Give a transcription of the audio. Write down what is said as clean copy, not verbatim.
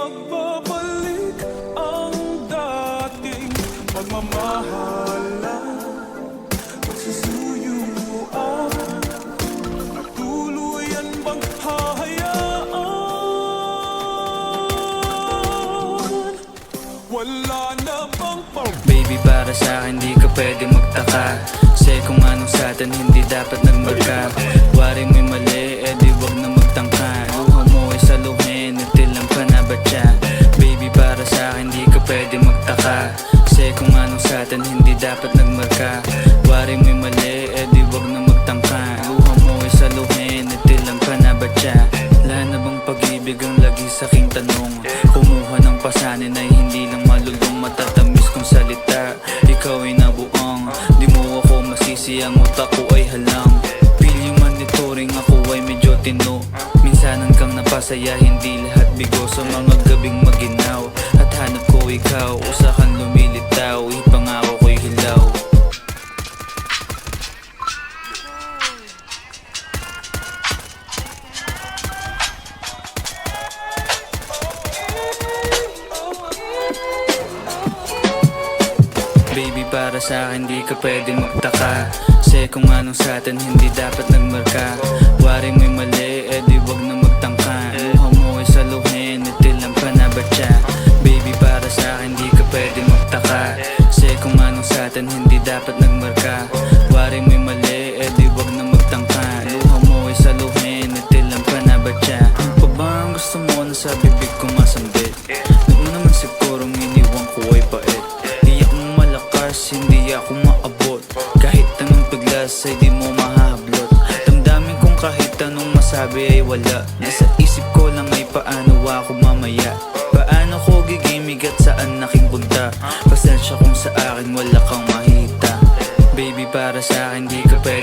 magbabalik ang dating pagmamahalan. Magsusuyuan at tuluyan bang hahayaan? Wala na bang Baby, para sa'kin di ka pwede magtaka, kasi kung anong sa'tin hindi dapat nagmarka. Wari mo'y mali, di wag na magtangka. Luha mo ay saluhin, itilang pa na ba siya? Baby, para sa'kin di ka pwede magtaka, kasi kung anong sa'tin hindi dapat nagmarka. Wari mo'y mali, di wag na magtangka. Luha mo ay saluhin, itilang pa na ba siya? Wala na bang pag-ibig ang lagi sa'king tanong? Kumuha ng pasanin ay hindi lang malulong, matatamis kong salita, ikaw ay nabuang. Di mo ako masisi, ang utak ko ay halang. Feel yung monitoring, ako ay medyo tino. Minsan kang napasaya, hindi lahat bigo. Sa mga gabing maginaw at hanap ko ikaw, usa kang lumilitaw, ipangako ko'y hilaw. Baby, para sa'kin di ka pwede magtaka, kasi kung anong sa'tin hindi dapat nagmarka. Wari mo'y mali, di wag na magtangka. Luha mo ay saluhin, itilang pa na ba siya? Baby, para sa'kin di ka pwede magtaka, kasi kung anong sa'tin hindi dapat nagmarka. Wari mo'y mali, di wag na magtangka. Luha mo ay saluhin, itilang pa na ba siya? Ano pa ba ang gusto mo na sa bibig ko masambit? Huwag mo naman sigurong iniwan ko ay pait. Hindi ako maabot, kahit anong piglas ay di mo mahahablot. Damdamin kong kahit anong masabi ay wala. Nasa isip ko lang ay paano ako mamaya, paano ko gigimig at saan aking punta. Pasensya kung sa akin wala kang mahita. Baby, para sa akin di ka pwede